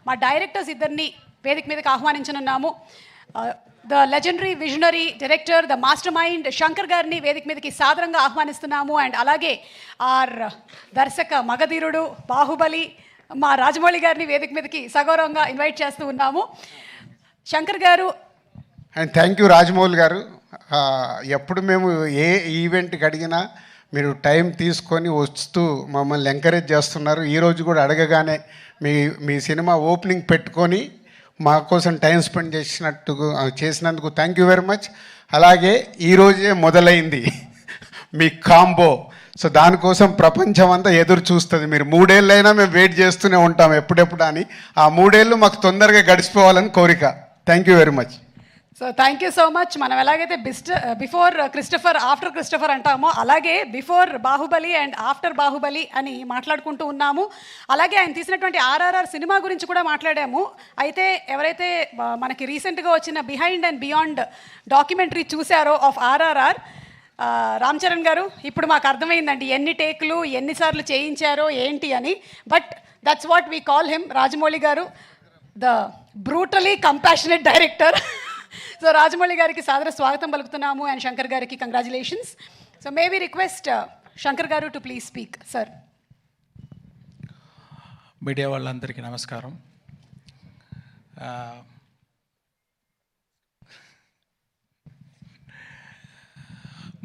మా డైరెక్టర్స్ ఇద్దరిని వేదిక మీదకి ఆహ్వానించనున్నాము. The legendary visionary director, the master mind Shankar గారిని వేదిక మీదకి సాదరంగా ఆహ్వానిస్తున్నాము. అండ్ అలాగే ఆర్ దర్శక మగధీరుడు బాహుబలి మా రాజమౌళి గారిని వేదిక మీదకి సగౌరవంగా ఇన్వైట్ చేస్తూ ఉన్నాము. శంకర్ గారు. అండ్ థ్యాంక్ యూ రాజమౌళి గారు. ఎప్పుడు మేము ఏ ఈవెంట్కి అడిగినా మీరు టైం తీసుకొని వస్తూ మమ్మల్ని ఎంకరేజ్ చేస్తున్నారు. ఈరోజు కూడా అడగగానే మీ సినిమా ఓపెనింగ్ పెట్టుకొని మా కోసం టైం స్పెండ్ చేసినందుకు థ్యాంక్ యూ వెరీ మచ్. అలాగే ఈరోజే మొదలైంది మీ కాంబో. సో దానికోసం ప్రపంచం అంతా ఎదురు చూస్తుంది. మీరు 3 ఏళ్ళైనా మేము వెయిట్ చేస్తూనే ఉంటాం ఎప్పుడెప్పుడు అని. ఆ 3 ఏళ్ళు మాకు తొందరగా గడిచిపోవాలని కోరిక. Thank you very much. So thank you so much. మనం ఎలాగైతే బిఫోర్ క్రిస్టఫర్ ఆఫ్టర్ క్రిస్టఫర్ అంటామో అలాగే before Baahubali and after Baahubali అని మాట్లాడుకుంటూ ఉన్నాము. అలాగే ఆయన తీసినటువంటి ఆర్ఆర్ఆర్ సినిమా గురించి కూడా మాట్లాడాము. అయితే ఎవరైతే మనకి రీసెంట్గా వచ్చిన బిహైండ్ అండ్ బియాండ్ డాక్యుమెంటరీ చూశారో ఆఫ్ ఆర్ఆర్ఆర్, రామ్ చరణ్ గారు, ఇప్పుడు మాకు అర్థమైందండి ఎన్ని టేకులు ఎన్నిసార్లు చేయించారో ఏంటి అని. But that's what we call him. Rajamouli garu the brutally compassionate director. So Rajamouli గారికి సాదర స్వాగతం పలుకుతున్నాము అండ్ శంకర్ గారికి congratulations. So may we request Shankar garu to please speak. Sir. Media వాళ్ళందరికీ నమస్కారం.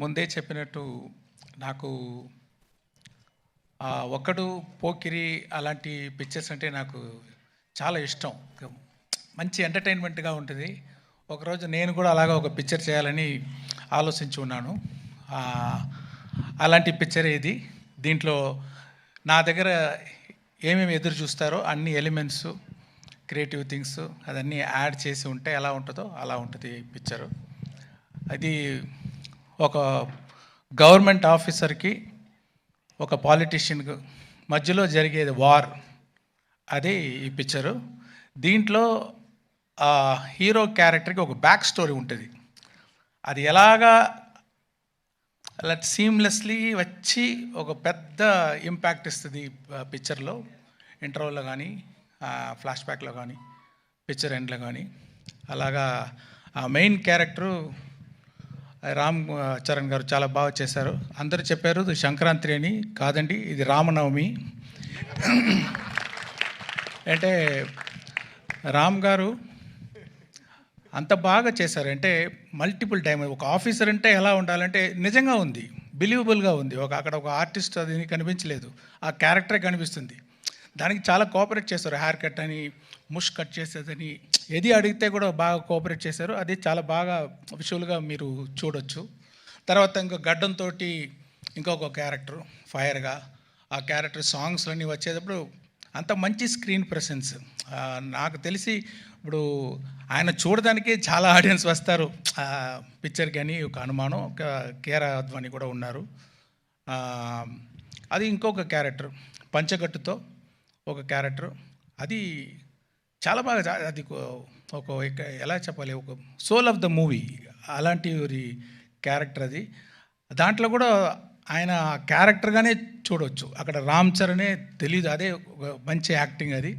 ముందే చెప్పినట్టు నాకు ఒక్కడు పోకిరి అలాంటి పిక్చర్స్ అంటే నాకు చాలా ఇష్టం. మంచి ఎంటర్టైన్మెంట్గా ఉంటుంది. ఒకరోజు నేను కూడా అలాగా ఒక పిక్చర్ చేయాలని ఆలోచించి ఉన్నాను. అలాంటి పిక్చర్ ఇది. దీంట్లో నా దగ్గర ఏమేమి ఎదురు చూస్తారో అన్ని ఎలిమెంట్స్, క్రియేటివ్ థింగ్స్ అదన్నీ యాడ్ చేసి ఉంటే ఎలా ఉంటుందో అలా ఉంటుంది పిక్చరు. అది ఒక గవర్నమెంట్ ఆఫీసర్కి ఒక పాలిటీషియన్కి మధ్యలో జరిగేది వార్, అదే ఈ పిక్చరు. దీంట్లో హీరో క్యారెక్టర్కి ఒక బ్యాక్ స్టోరీ ఉంటుంది. అది ఎలాగా అలా సీమ్లెస్లీ వచ్చి ఒక పెద్ద ఇంపాక్ట్ ఇస్తుంది పిక్చర్లో. ఇంటర్వల్లో కానీ ఫ్లాష్ బ్యాక్లో కానీ పిక్చర్ ఎండ్లో కానీ అలాగా ఆ మెయిన్ క్యారెక్టరు రామ్ చరణ్ గారు చాలా బాగా చేశారు. అందరూ చెప్పారు ఇది సంక్రాంతి అని. కాదండి, ఇది రామనవమి. అంటే రామ్ గారు అంత బాగా చేశారు. అంటే మల్టిపుల్ టైం ఒక ఆఫీసర్ అంటే ఎలా ఉండాలంటే నిజంగా ఉంది, బిలీవబుల్గా ఉంది. అక్కడ ఒక ఆర్టిస్ట్ అది కనిపించలేదు, ఆ క్యారెక్టరే కనిపిస్తుంది. దానికి చాలా కోఆపరేట్ చేశారు. హెయిర్ కట్ అని, ముష్ కట్ చేసేదని, ఏది అడిగితే కూడా బాగా కోఆపరేట్ చేశారు. అది చాలా బాగా విజువల్గా మీరు చూడొచ్చు. తర్వాత ఇంకో గడ్డంతో ఇంకొక క్యారెక్టర్ ఫైర్గా, ఆ క్యారెక్టర్ సాంగ్స్లన్నీ వచ్చేటప్పుడు అంత మంచి స్క్రీన్ ప్రెసెన్స్. నాకు తెలిసి ఇప్పుడు ఆయన చూడడానికే చాలా ఆడియన్స్ వస్తారు పిక్చర్కి అని ఒక అనుమానం. ఒక కేరా అద్వాని కూడా ఉన్నారు. అది ఇంకొక క్యారెక్టర్ పంచగట్టుతో ఒక క్యారెక్టర్, అది చాలా బాగా, అది ఒక ఎలా చెప్పాలి, ఒక సోల్ ఆఫ్ ద మూవీ అలాంటి క్యారెక్టర్ అది. దాంట్లో కూడా ఆయన క్యారెక్టర్గానే చూడవచ్చు. అక్కడ రామ్ చరణే తెలీదు, అదే ఒక మంచి యాక్టింగ్ అది.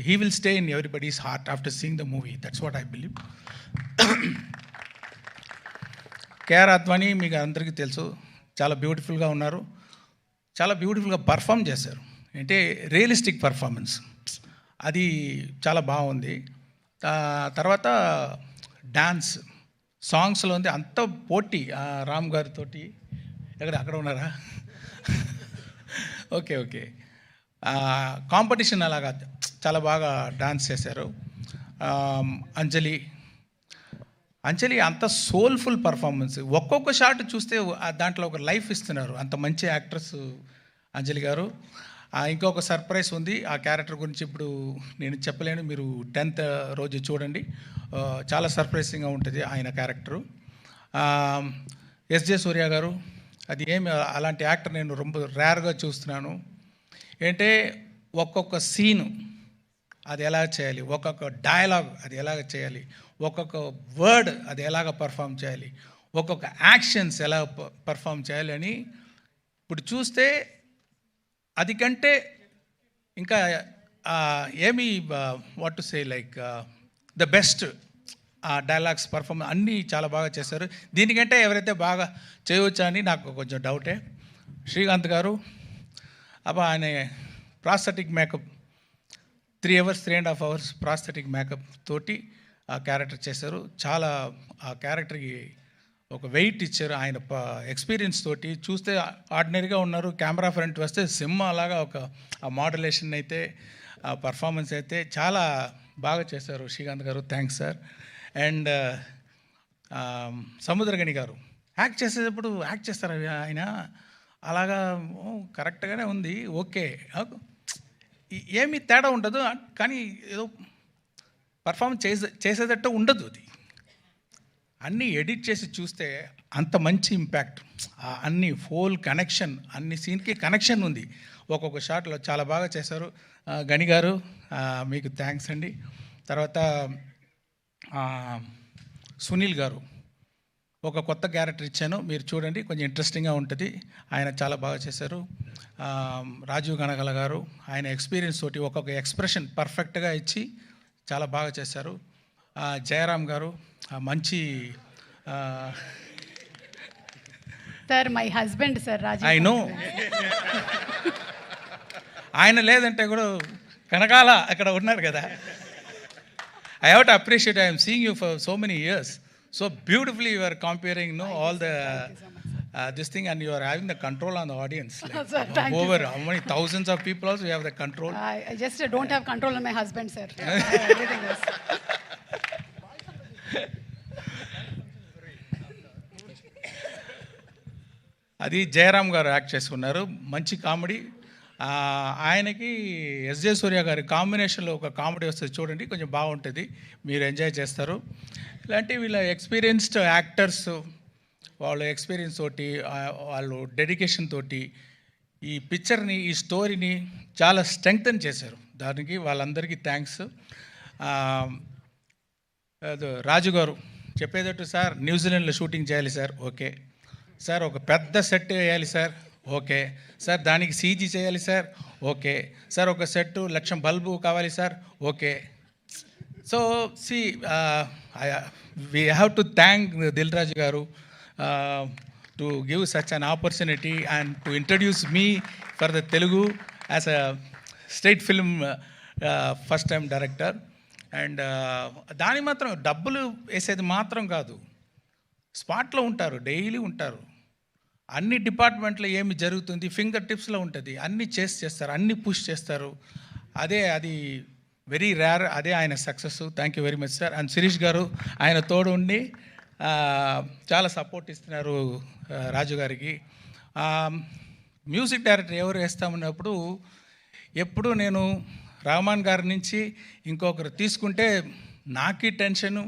He will stay in everybody's heart after seeing the movie. That's what I believe. K R Advani మీకు అందరికీ తెలుసు, చాలా బ్యూటిఫుల్గా ఉన్నారు, చాలా బ్యూటిఫుల్గా పర్ఫామ్ చేశారు. అంటే రియలిస్టిక్ పర్ఫార్మెన్స్ అది చాలా బాగుంది. తర్వాత డాన్స్ సాంగ్స్లో ఉంది అంత పోటీ. రామ్ గారితో అక్కడ ఉన్నారా? ఓకే. కాంపిటీషన్ అలాగా చాలా బాగా డాన్స్ చేశారు. అంజలి అంత సోల్ఫుల్ పర్ఫార్మెన్స్. ఒక్కొక్క షాట్ చూస్తే దాంట్లో ఒక లైఫ్ ఇస్తున్నారు. అంత మంచి యాక్ట్రెస్ అంజలి గారు. ఇంకొక సర్ప్రైజ్ ఉంది, ఆ క్యారెక్టర్ గురించి ఇప్పుడు నేను చెప్పలేను. మీరు 10th రోజు చూడండి, చాలా సర్ప్రైజింగ్గా ఉంటుంది ఆయన క్యారెక్టరు. ఎస్జే సూర్య గారు, అది ఏమి అలాంటి యాక్టర్ నేను ரொம்ப రేర్గా చూస్తున్నాను. ఏంటంటే ఒక్కొక్క సీను అది ఎలా చేయాలి, ఒక్కొక్క డైలాగ్ అది ఎలాగ చేయాలి, ఒక్కొక్క వర్డ్ అది ఎలాగ పర్ఫామ్ చేయాలి, ఒక్కొక్క యాక్షన్స్ ఎలా పర్ఫామ్ చేయాలి అని ఇప్పుడు చూస్తే అది కంటే ఇంకా ఏమి what to say like the best dialogues performance అన్నీ చాలా బాగా చేశారు. దీనికంటే ఎవరైతే బాగా చేయవచ్చా అని నాకు కొంచెం డౌటే. శ్రీకాంత్ గారు ఆయన prosthetic makeup 3 hours 3.5 hours prosthetic makeup తోటి ఆ క్యారెక్టర్ చేశారు. చాలా ఆ క్యారెక్టర్కి ఒక వెయిట్ ఇచ్చారు. ఆయన ఎక్స్పీరియన్స్ తోటి చూస్తే ఆర్డినరీగా ఉన్నారు, కెమెరా ఫ్రంట్ వస్తే సింహ అలాగా ఒక ఆ మోడలేషన్ అయితే ఆ పర్ఫార్మెన్స్ అయితే చాలా బాగా చేశారు శ్రీకాంత్ గారు. Thanks sir. అండ్ సముద్రగని గారు యాక్ట్ చేసేటప్పుడు యాక్ట్ చేస్తారు ఆయన అలాగా కరెక్ట్గానే ఉంది, ఓకే, ఏమీ తేడా ఉండదు, కానీ ఏదో పర్ఫార్మెన్స్ చేసేటట్టు ఉండదు. అది అన్నీ ఎడిట్ చేసి చూస్తే అంత మంచి ఇంపాక్ట్, అన్ని ఫోల్ కనెక్షన్, అన్ని సీన్కి కనెక్షన్ ఉంది ఒక్కొక్క షాట్లో. చాలా బాగా చేశారు గని గారు, మీకు థ్యాంక్స్ అండి. తర్వాత సునీల్ గారు ఒక కొత్త క్యారెక్టర్ ఇచ్చాను, మీరు చూడండి, కొంచెం ఇంట్రెస్టింగ్గా ఉంటుంది. ఆయన చాలా బాగా చేశారు. రాజీవ్ గణగల గారు ఆయన ఎక్స్పీరియన్స్ తోటి ఒక్కొక్క ఎక్స్ప్రెషన్ పర్ఫెక్ట్గా ఇచ్చి చాలా బాగా చేశారు. జయరామ్ గారు మంచి sir my husband sir Raju. I know ఆయన లేదంటే కూడా కనకాల అక్కడ ఉన్నారు కదా. I have to appreciate, I M seeing you for so many years, so beautifully you are comparing all the this thing, and you are having the control on the audience, like, Sir, thank you, over sir. how many thousands of people also you have the control. I just don't have control on my husband, sir. Everything else. అది జయరామ్ గారు act చేసుకున్నారు, మంచి comedy. ఆయనకి SJ సూర్య గారి కాంబినేషన్లో ఒక comedy వస్తుంది చూడండి, కొంచెం బాగుంటుంది, మీరు ఎంజాయ్ చేస్తారు. ఇలాంటి వీళ్ళ ఎక్స్పీరియన్స్డ్ యాక్టర్స్ వాళ్ళ ఎక్స్పీరియన్స్ తోటి వాళ్ళు డెడికేషన్ తోటి ఈ పిక్చర్ని, ఈ స్టోరీని చాలా స్ట్రెంగ్తన్ చేశారు. దానికి వాళ్ళందరికీ థ్యాంక్స్. రాజు గారు చెప్పేటట్టు, సార్ న్యూజిలాండ్లో షూటింగ్ చేయాలి సార్, ఓకే సార్, ఒక పెద్ద సెట్ వేయాలి సార్, ఓకే సార్, దానికి సీజీ చేయాలి సార్, ఓకే సార్, ఒక సెట్ 1,00,000 బల్బు కావాలి sir, okay. So we have to thank Dil Raju garu to give such an opportunity and to introduce me for the Telugu as a state film first time director. And దాని మాత్రం డబ్బులు వేసేది మాత్రం కాదు, స్పాట్లో ఉంటారు, daily ఉంటారు, అన్ని డిపార్ట్మెంట్లో ఏమి జరుగుతుంది ఫింగర్ టిప్స్లో ఉంటుంది, అన్నీ చేస్తారు, అన్నీ పుష్ చేస్తారు. అది వెరీ రేర్, అదే ఆయన సక్సెస్. Thank you very much sir. And Shirish గారు ఆయన తోడు ఉండి చాలా సపోర్ట్ ఇస్తున్నారు రాజు గారికి. మ్యూజిక్ డైరెక్టర్ ఎవరు వేస్తామన్నప్పుడు ఎప్పుడు నేను రహమాన్ గారి నుంచి ఇంకొకరు తీసుకుంటే నాకి టెన్షను,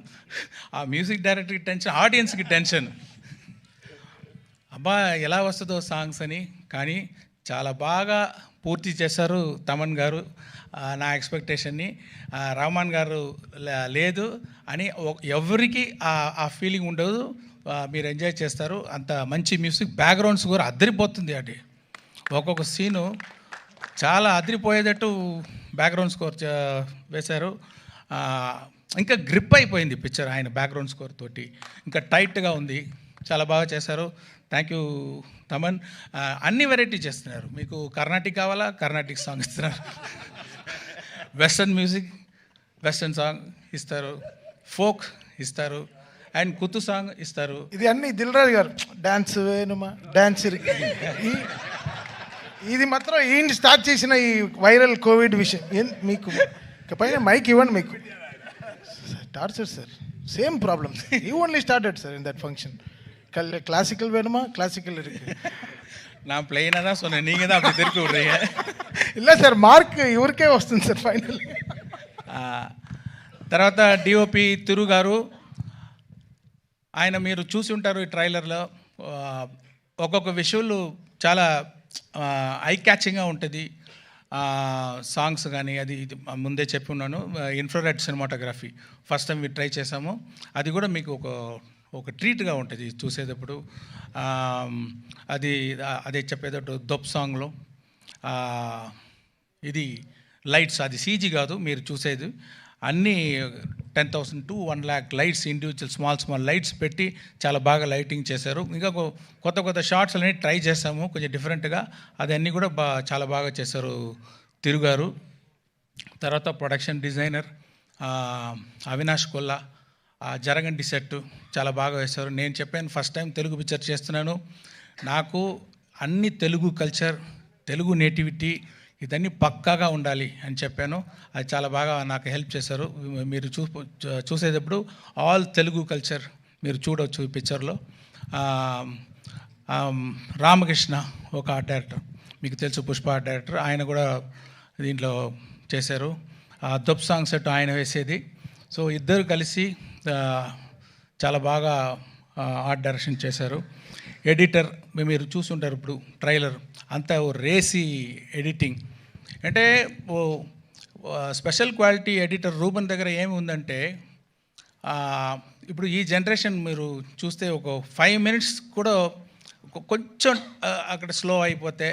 ఆ మ్యూజిక్ డైరెక్టర్కి టెన్షన్, ఆడియన్స్కి టెన్షన్, అబ్బా ఎలా వస్తుందో సాంగ్స్ అని. కానీ చాలా బాగా పూర్తి చేశారు తమన్ గారు నా ఎక్స్పెక్టేషన్ని. రహమాన్ గారు లేదు అని ఎవరికి ఆ ఫీలింగ్ ఉండదు, మీరు ఎంజాయ్ చేస్తారు. అంత మంచి మ్యూజిక్, బ్యాక్గ్రౌండ్స్ కూడా అదిరిపోతుంది. అది ఒక్కొక్క సీను చాలా అదిరిపోయేటట్టు బ్యాక్గ్రౌండ్ స్కోర్ వేశారు. ఇంకా గ్రిప్ అయిపోయింది పిక్చర్ ఆయన బ్యాక్గ్రౌండ్ స్కోర్ తోటి, ఇంకా టైట్గా ఉంది, చాలా బాగా చేశారు. Thank you Thaman. అన్ని వెరైటీ చేస్తున్నారు, మీకు కర్ణాటిక్ కావాలా కర్ణాటిక్ సాంగ్ ఇస్తున్నారు, వెస్టర్న్ మ్యూజిక్ వెస్టర్న్ సాంగ్ ఇస్తారు, ఫోక్ ఇస్తారు, అండ్ కుత్తు సాంగ్ ఇస్తారు. ఇది అన్ని దిల్ రాజు గారు డాన్స్ వేణుమా డాన్స్ ఇది మాత్రం ఏంటి స్టార్ట్ చేసిన ఈ వైరల్ కోవిడ్ విషయం. మీకు పైన మైక్ ఇవ్వండి, మీకు torture sir, same problem. You only started sir in that function. Classical வேணுமா கிளாசிக்கல் இருக்கு. நான் பிளெயினாக தான் சொன்னேன், நீங்கள் தான் அப்படி திருப்பி விட்றீங்க. இல்லை సార్, మార్క్ ఇవరికే వస్తుంది సార్ ఫైనల్. తర్వాత డిఓపి తిరు గారు, ఆయన మీరు చూసి ఉంటారు ఈ ట్రైలర్లో, ఒక్కొక్క విషువల్ చాలా ఐ క్యాచింగ్గా ఉంటుంది. సాంగ్స్ కానీ అది ఇది ముందే చెప్పి ఉన్నాను. Infrared cinematography first time try చేసాము, అది కూడా మీకు ఒక ట్రీట్గా ఉంటుంది చూసేటప్పుడు. అదే చెప్పేటట్టు దొప్ సాంగ్లో ఇది లైట్స్, అది సీజీ కాదు మీరు చూసేది, అన్నీ 10,000 to 1 lakh lights, individual small lights పెట్టి చాలా బాగా లైటింగ్ చేశారు. ఇంకా కొత్త షార్ట్స్ అన్నీ ట్రై చేసాము కొంచెం డిఫరెంట్గా, అదన్నీ కూడా చాలా బాగా చేశారు తిరుగారు. తర్వాత ప్రొడక్షన్ డిజైనర్ అవినాష్ కొల్లా, జరగండి సెట్ చాలా బాగా వేశారు. నేను చెప్పాను ఫస్ట్ టైం తెలుగు పిక్చర్ చేస్తున్నాను, నాకు అన్ని తెలుగు కల్చర్, తెలుగు నేటివిటీ ఇదన్నీ పక్కాగా ఉండాలి అని చెప్పాను. అది చాలా బాగా నాకు హెల్ప్ చేశారు. మీరు చూసేటప్పుడు ఆల్ తెలుగు కల్చర్ మీరు చూడవచ్చు ఈ పిక్చర్లో. రామకృష్ణ ఒక ఆర్ట్ డైరెక్టర్, మీకు తెలుసు పుష్ప ఆర్ట్ డైరెక్టర్, ఆయన కూడా దీంట్లో చేశారు. దొబ్ సాంగ్ సెట్ ఆయన వేసేది. సో ఇద్దరు కలిసి చాలా బాగా ఆర్ట్ డైరెక్షన్ చేశారు. ఎడిటర్ మీరు చూసుంటారు ఇప్పుడు ట్రైలర్ అంతా రేసీ ఎడిటింగ్, అంటే స్పెషల్ క్వాలిటీ ఎడిటర్ రూబన్ దగ్గర ఏమి ఉందంటే, ఇప్పుడు ఈ జనరేషన్ మీరు చూస్తే ఒక 5 minutes కూడా కొంచెం అక్కడ స్లో అయిపోతే,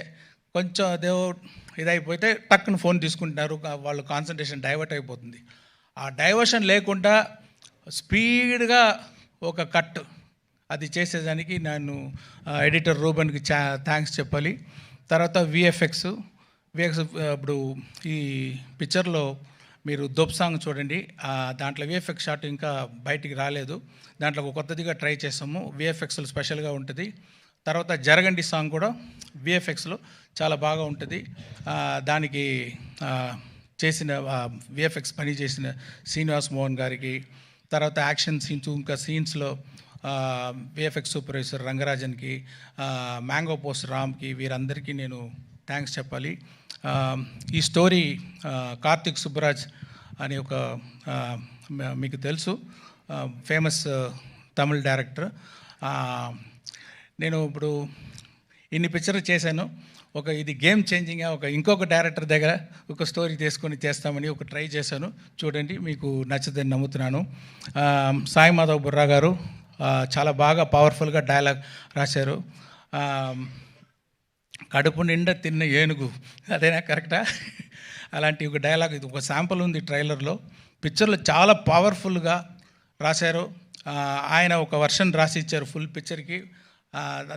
కొంచెం అదే ఇదైపోతే టక్కున ఫోన్ తీసుకుంటున్నారు, వాళ్ళు కాన్సన్ట్రేషన్ డైవర్ట్ అయిపోతుంది. ఆ డైవర్షన్ లేకుండా స్పీడ్గా ఒక కట్ అది చేసేదానికి నేను ఎడిటర్ రూబన్కి థ్యాంక్స్ చెప్పాలి. తర్వాత విఎఫ్ఎక్స్ ఇప్పుడు ఈ పిక్చర్లో మీరు దొబ్ సాంగ్ చూడండి, దాంట్లో విఎఫ్ఎక్స్ షాట్ ఇంకా బయటికి రాలేదు, దాంట్లో ఒక కొత్తదిగా ట్రై చేసాము, విఎఫ్ఎక్స్లో స్పెషల్గా ఉంటుంది. తర్వాత జరగండి సాంగ్ కూడా విఎఫ్ఎక్స్లో చాలా బాగా ఉంటుంది. దానికి చేసిన విఎఫ్ఎక్స్ పని చేసిన శ్రీనివాస్ మోహన్ గారికి, తర్వాత యాక్షన్ సీన్స్ ఇంకా సీన్స్లో విఎఫ్ఎక్స్ సూపర్వైజర్ రంగరాజన్కి, మ్యాంగో పోస్ట్ రామ్కి, వీరందరికీ నేను థ్యాంక్స్ చెప్పాలి. ఈ స్టోరీ కార్తిక్ సుబ్బరాజ్ అని ఒక మీకు తెలుసు ఫేమస్ తమిళ్ డైరెక్టర్. నేను ఇప్పుడు ఇన్ని పిక్చర్లు చేశాను, ఇది గేమ్ చేంజింగ్గా ఇంకొక డైరెక్టర్ దగ్గర ఒక స్టోరీ తీసుకొని చేస్తామని ట్రై చేశాను, చూడండి మీకు నచ్చుదని నమ్ముతున్నాను. సాయి మాధవ్ బుర్రా గారు చాలా బాగా పవర్ఫుల్గా డైలాగ్ రాశారు. కడుపు నిండా తిన్న ఏనుగు, అదేనా కరెక్టా? అలాంటి ఒక డైలాగ్, ఇది ఒక శాంపుల్ ఉంది ట్రైలర్లో. పిక్చర్లో చాలా పవర్ఫుల్గా రాశారు. ఆయన ఒక వర్షన్ రాసి ఇచ్చారు ఫుల్ పిక్చర్కి.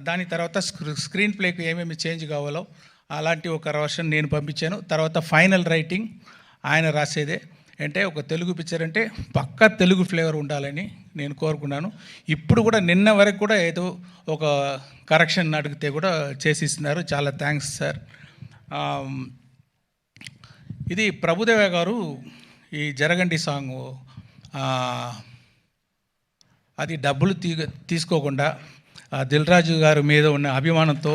దాని తర్వాత స్క్రీన్ ప్లేకి ఏమేమి చేంజ్ కావాలో అలాంటి ఒక వర్షన్ నేను పంపించాను. తర్వాత ఫైనల్ రైటింగ్ ఆయన రాసేదే. అంటే ఒక తెలుగు పిక్చర్ అంటే పక్కా తెలుగు ఫ్లేవర్ ఉండాలని నేను కోరుకున్నాను. ఇప్పుడు కూడా నిన్న వరకు కూడా ఏదో ఒక కరెక్షన్ అడిగితే కూడా చేసి ఇస్తున్నారు. చాలా థ్యాంక్స్ సార్. ఇది ప్రభుదేవ గారు ఈ జరగండి సాంగ్ అది డబ్బులు తీసుకోకుండా దిల్ రాజు గారి మీద ఉన్న అభిమానంతో,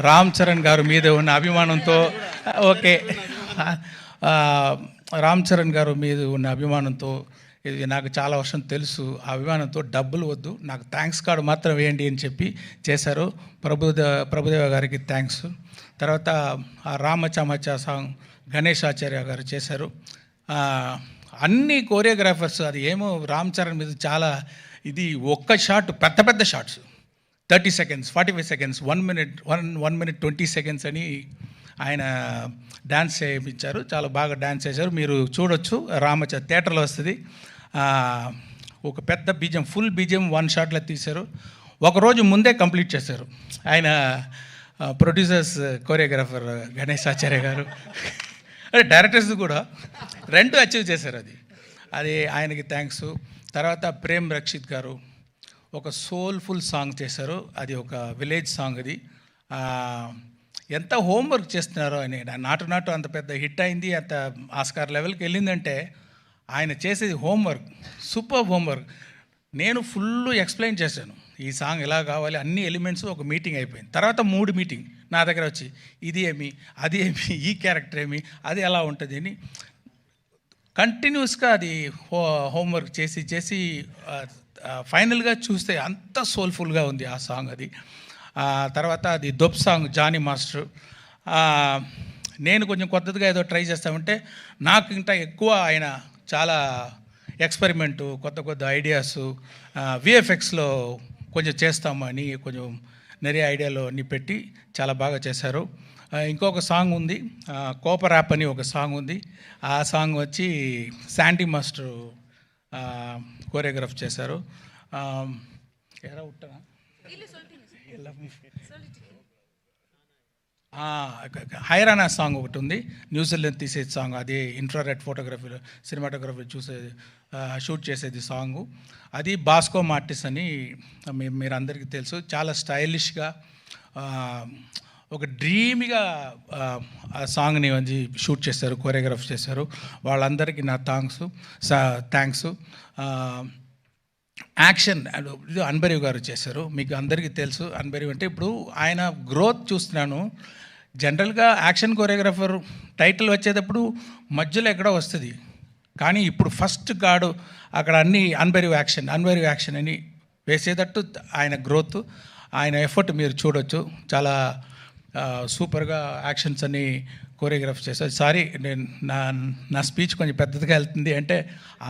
రామ్ చరణ్ గారి మీద ఉన్న అభిమానంతో, ఓకే రామ్ చరణ్ గారు మీద ఉన్న అభిమానంతో, ఇది నాకు చాలా వర్షం తెలుసు, ఆ అభిమానంతో డబ్బులు వద్దు, నాకు థ్యాంక్స్ కార్డు మాత్రం వేయండి అని చెప్పి చేశారు. ప్రభుదేవ గారికి థ్యాంక్స్. తర్వాత ఆ రామచమచ సాంగ్ గణేష్ ఆచార్య గారు చేశారు. అన్ని కోరియోగ్రాఫర్స్, అది ఏమో రామ్ చరణ్ మీద చాలా ఇది ఒక్క షాట్, పెద్ద shots 30 seconds, 45 seconds, 1 minute 20 seconds అని ఆయన డ్యాన్స్ చేయించారు. చాలా బాగా డ్యాన్స్ చేశారు, మీరు చూడొచ్చు. థియేటర్లో వస్తుంది. ఒక పెద్ద బీజం, ఫుల్ బీజం 1 shotలో తీశారు. ఒకరోజు ముందే కంప్లీట్ చేశారు ఆయన. ప్రొడ్యూసర్స్, కోరియోగ్రాఫర్ గణేష్ ఆచార్య గారు, డైరెక్టర్స్ కూడా 2 అచీవ్ చేశారు. అది ఆయనకి థ్యాంక్స్. తర్వాత ప్రేమ్ రక్షిత్ గారు ఒక సోల్ఫుల్ సాంగ్ చేశారు, అది ఒక విలేజ్ సాంగ్. అది ఎంత హోంవర్క్ చేస్తున్నారో ఆయన. నాటు అంత పెద్ద హిట్ అయింది, అంత ఆస్కార్ లెవెల్కి వెళ్ళిందంటే ఆయన చేసేది హోంవర్క్, సూపర్ హోంవర్క్. నేను ఫుల్ ఎక్స్ప్లెయిన్ చేశాను ఈ సాంగ్ ఎలా కావాలి, అన్ని ఎలిమెంట్స్. ఒక మీటింగ్ అయిపోయింది. తర్వాత 3 మీటింగ్ నా దగ్గర వచ్చి, ఇది ఏమి, అది ఏమి, ఈ క్యారెక్టర్ ఏమి, అది ఎలా ఉంటుంది అని కంటిన్యూస్గా అది హోంవర్క్ చేసి ఫైనల్గా చూస్తే అంత సోల్ఫుల్గా ఉంది ఆ సాంగ్. అది తర్వాత అది దొబ్ సాంగ్ జానీ మాస్టర్. నేను కొంచెం కొత్తగా ఏదో ట్రై చేస్తామంటే నాకు ఇంకా ఎక్కువ ఆయన చాలా ఎక్స్పెరిమెంటు, కొత్త ఐడియాస్, విఎఫ్ఎక్స్లో కొంచెం చేస్తామని కొంచెం நிறைய ఐడియాలు అన్నీ పెట్టి చాలా బాగా చేశారు. ఇంకొక సాంగ్ ఉంది, కోప ర్యాప్ అని ఒక సాంగ్ ఉంది. ఆ సాంగ్ వచ్చి శాంటీ మాస్టర్ కోరియోగ్రాఫ్ చేశారు. ఎరా ఉట్టనా హైరానా సాంగ్ ఒకటి ఉంది, న్యూజిలాండ్ తీసేది సాంగ్, అది ఇన్ఫ్రారెడ్ ఫోటోగ్రఫీ సినిమాటోగ్రఫీ షూట్ చేసేది సాంగు. అది బాస్కో మార్టిస్ అని మీరు అందరికీ తెలుసు. చాలా స్టైలిష్గా ఒక డ్రీమ్గా ఆ సాంగ్ని వచ్చి షూట్ చేశారు, కోరియోగ్రాఫ్ చేశారు. వాళ్ళందరికీ నా థ్యాంక్స్. యాక్షన్ ఇది అన్బరీవ్ గారు చేశారు. మీకు అందరికీ తెలుసు అన్బరీవ్ అంటే. ఇప్పుడు ఆయన గ్రోత్ చూస్తున్నాను. జనరల్గా యాక్షన్ కొరియోగ్రాఫర్ టైటిల్ వచ్చేటప్పుడు మధ్యలో ఎక్కడో వస్తుంది, కానీ ఇప్పుడు ఫస్ట్ గాడు అక్కడ అన్ని అన్బరీవ్ యాక్షన్ అని వేసేటట్టు ఆయన గ్రోత్, ఆయన ఎఫర్ట్ మీరు చూడొచ్చు. చాలా సూపర్గా యాక్షన్స్ అన్ని కోరియోగ్రాఫ్ చేశారు. సారీ, నేను నా స్పీచ్ కొంచెం పెద్దదిగా వెళ్తుంది అంటే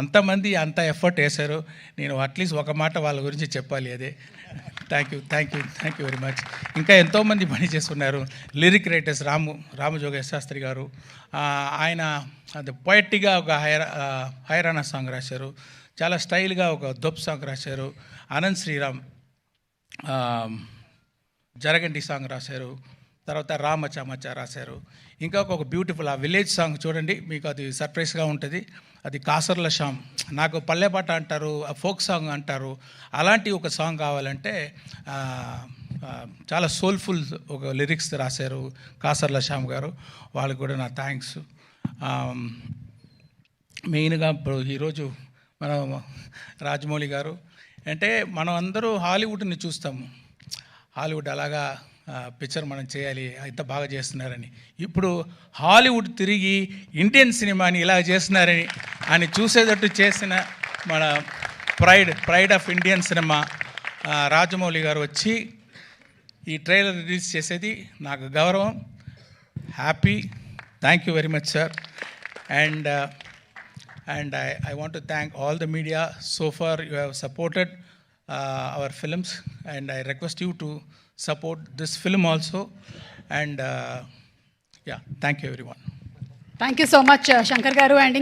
అంతమంది అంత ఎఫర్ట్ వేశారు. నేను అట్లీస్ట్ ఒక మాట వాళ్ళ గురించి చెప్పాలి. అదే థ్యాంక్ యూ వెరీ మచ్. ఇంకా ఎంతోమంది పని చేస్తున్నారు. లిరిక్ రైటర్స్ రామజోగేశ్ శాస్త్రి గారు, ఆయన అది పొయట్టిగా ఒక హైరానా సాంగ్ రాశారు. చాలా స్టైల్గా ఒక దొప్ సాంగ్ రాశారు. అనంత్ శ్రీరామ్ జరగండి సాంగ్ రాశారు. తర్వాత రామచామచా రాశారు. ఇంకా ఒక బ్యూటిఫుల్ ఆ విలేజ్ సాంగ్ చూడండి, మీకు అది సర్ప్రైజ్గా ఉంటుంది. అది కాసర్ల శ్యామ్, నాకు పల్లెపాట అంటారు, ఫోక్ సాంగ్ అంటారు, అలాంటి ఒక సాంగ్ కావాలంటే చాలా సోల్ఫుల్ ఒక లిరిక్స్ రాశారు కాసర్ల శ్యామ్ గారు. వాళ్ళకి కూడా నా థ్యాంక్స్. మెయిన్గా ఇప్పుడు ఈరోజు మనం రాజమౌళి గారు అంటే మనం అందరూ హాలీవుడ్ని చూస్తాము. హాలీవుడ్ అలాగా పిక్చర్ మనం చేయాలి, ఇంత బాగా చేస్తున్నారని. ఇప్పుడు హాలీవుడ్ తిరిగి ఇండియన్ సినిమాని ఇలా చేస్తున్నారని చూసేటట్టు చేసిన మన pride of Indian cinema Rajamouli గారు వచ్చి ఈ ట్రైలర్ రిలీజ్ చేసేది నాకు గౌరవం, happy. Thank you very much sir. And I want to thank all the media. So far you have supported our films, and I request you to support this film also. And yeah, thank you everyone. Thank you so much Shankar గారు. And